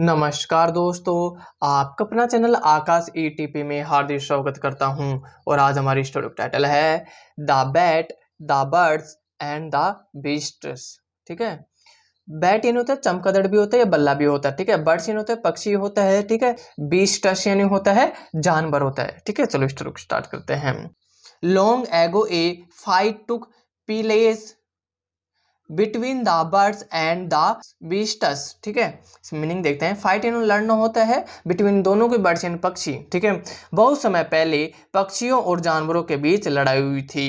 नमस्कार दोस्तों, आपका अपना चैनल आकाश ईटीपी में हार्दिक स्वागत करता हूं। और आज हमारी स्टोरी का टाइटल है the bat, the birds and the beasts. ठीक है, बैट यानी होता है चमगादड़ भी होता है या बल्ला भी होता है। ठीक है, बर्ड्स यानी होता है पक्षी होता है। ठीक है, बीस्ट्स यानी होता है जानवर होता है। ठीक है, चलो स्टोरी को स्टार्ट करते हैं। Long ago a fight took place between the birds and the beasts. ठीक है, मीनिंग देखते हैं। फाइट यानी लड़ना होता है बिटवीन दोनों के बर्ड्स यानी पक्षी। ठीक है, बहुत समय पहले पक्षियों और जानवरों के बीच लड़ाई हुई थी।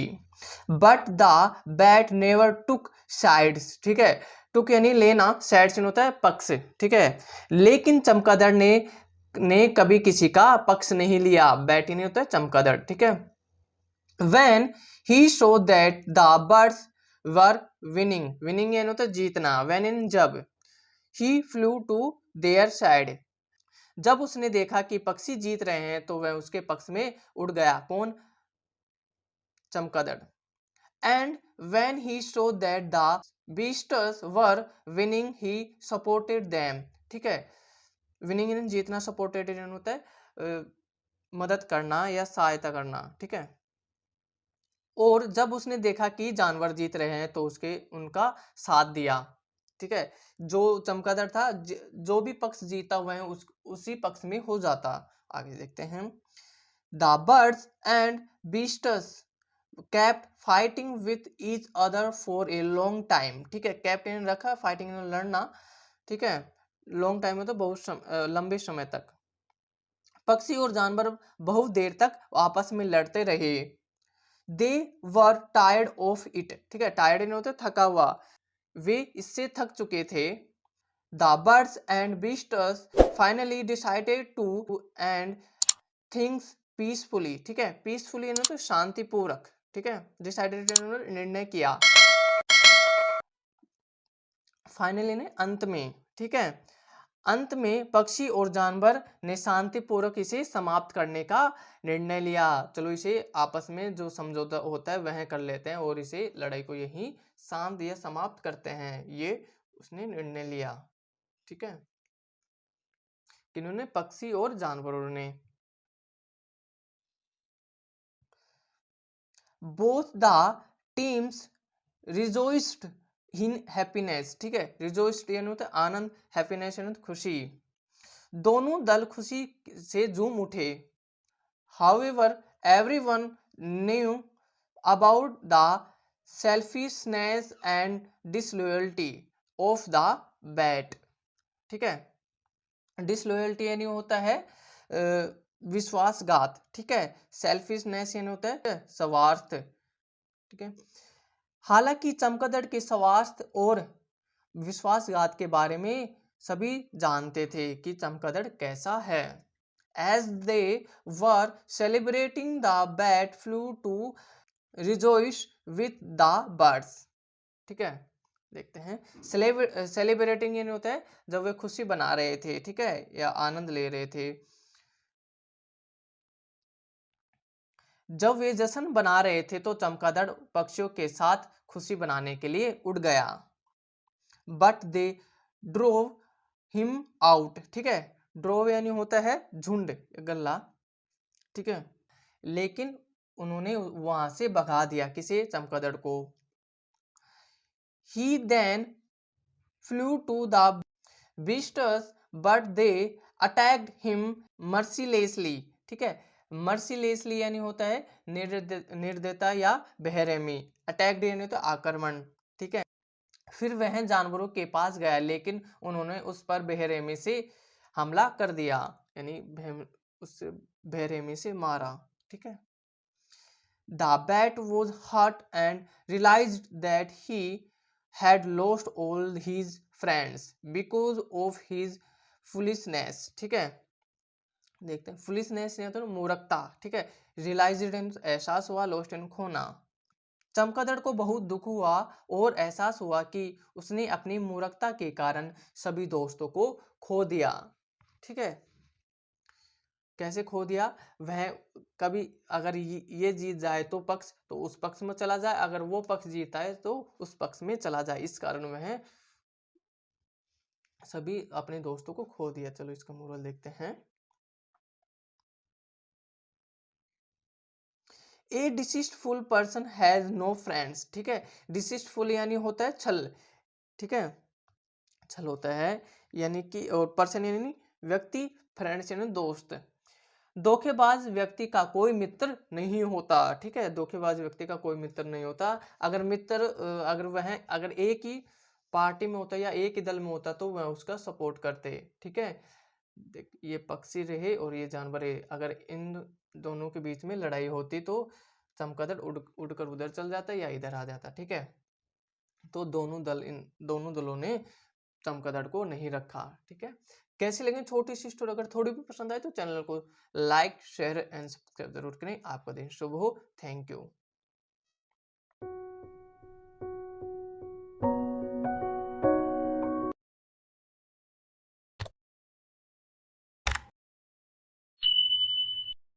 But the bat never took sides. ठीक है, टुक यानी लेना, साइड्स यानी होता है पक्ष। ठीक है, लेकिन चमगादड़ ने कभी किसी का पक्ष नहीं लिया। बैट यानी होता है चमगादड़। ठीक है, when he showed that the birds were winning यानी होता है जीतना। when in जब, he flew to their side, जब उसने देखा कि पक्षी जीत रहे हैं तो वह उसके पक्ष में उड़ गया। कौन? चमगादड़। and when he saw that the beasts were winning he supported them। ठीक है, विनिंग यानी जीतना, सपोर्टेड यानी होता है मदद करना या सहायता करना। ठीक है, और जब उसने देखा कि जानवर जीत रहे हैं तो उसके उनका साथ दिया। ठीक है, जो चमगादड़ था जो भी पक्ष जीता वह उसी पक्ष में हो जाता। आगे देखते हैं। The birds and beasts kept fighting with each other for a long time. ठीक है, केप्ट यानी रखा, फाइटिंग यानी लड़ना। ठीक है, लॉन्ग टाइम में तो बहुत लंबे समय तक पक्षी और जानवर बहुत देर तक आपस में लड़ते रहे। दे वर टायर्ड ऑफ इट। ठीक है, टायर्ड नहीं होता थका हुआ, वे इससे थक चुके थे। The birds and beasts finally decided to end things peacefully. ठीक है, पीसफुली यानी तो शांतिपूर्वक। ठीक है, डिसाइडेड निर्णय किया। फाइनली ने अंत में। ठीक है, अंत में पक्षी और जानवर ने शांतिपूर्वक इसे समाप्त करने का निर्णय लिया। चलो इसे आपस में जो समझौता होता है वह कर लेते हैं और इसे लड़ाई को यहीं शांत या समाप्त करते हैं, ये उसने निर्णय लिया। ठीक है, किन्होंने? पक्षी और जानवरों ने। Both the teams rejoiced in happiness. ठीक है, रिजोइस्ड यानी होता है आनंद, हैप्पीनेस यानी खुशी। दोनों दल खुशी से झूम उठे। However, everyone knew about the selfishness and disloyalty of the bat। ठीक है, डिसलॉयल्टी यानी होता है विश्वासघात। ठीक है, सेल्फिशनेस यानी होता है स्वार्थ। ठीक है, हालांकि चमगादड़ के स्वार्थ और विश्वासघात के बारे में सभी जानते थे कि चमगादड़ कैसा है। As they were celebrating, the bat flew to rejoice with the birds। ठीक है, देखते हैं। सेलिब्रेटिंग यानी होता है जब वे खुशी बना रहे थे। ठीक है, या आनंद ले रहे थे। जब वे जश्न बना रहे थे तो चमगादड़ पक्षियों के साथ खुशी बनाने के लिए उड़ गया। But they drove him out. ठीक है, ड्रोव यानी होता है झुंड, गल्ला। ठीक है, लेकिन उन्होंने वहां से भगा दिया। किसे? चमगादड़ को। He then flew to the beasts but they attacked him mercilessly। ठीक है, mercilessly यानी होता है निर्दयता या बेरहमी। अटैक्ड यानी तो आक्रमण। ठीक है, फिर वह जानवरों के पास गया लेकिन उन्होंने उस पर बेरहमी से हमला कर दिया, यानी उससे बेरहमी से मारा। ठीक है, the bat was hurt and realized that he had lost all his friends because of his foolishness। ठीक है, देखते हैं। foolishness या तो मूर्खता। ठीक है, realized एहसास हुआ, lost खोना। चमगादड़ को बहुत दुख हुआ और एहसास हुआ कि उसने अपनी मूर्खता के कारण सभी दोस्तों को खो दिया। ठीक है, कैसे खो दिया? वह कभी अगर ये जीत जाए तो पक्ष तो उस पक्ष में चला जाए, अगर वो पक्ष जीता है तो उस पक्ष में चला जाए, इस कारण वह सभी अपने दोस्तों को खो दिया। चलो इसका मोरल देखते हैं। ए डिसीस्टफुल पर्सन हैज नो फ्रेंड्स। ठीक है, डिसीस्टफुल यानी होता है छल। ठीक है, छल होता है यानी कि, और पर्सन यानी व्यक्ति, फ्रेंड्स यानी दोस्त। धोखेबाज व्यक्ति का कोई मित्र नहीं होता। ठीक है, धोखेबाज व्यक्ति का कोई मित्र नहीं होता। अगर मित्र अगर वह अगर एक ही पार्टी में होता या एक ही दल में होता तो वह उसका सपोर्ट करते। ठीक है, देख ये पक्षी रहे और ये जानवर रहे, अगर इन दोनों के बीच में लड़ाई होती तो चमगादड़ उड़कर उधर चल जाता या इधर आ जाता। ठीक है, तो इन दोनों दलों ने चमगादड़ को नहीं रखा। ठीक है, कैसी लगी छोटी सी स्टोरी? अगर थोड़ी भी पसंद आए तो चैनल को लाइक शेयर एंड सब्सक्राइब जरूर करें। आपका दिन शुभ हो। Thank you.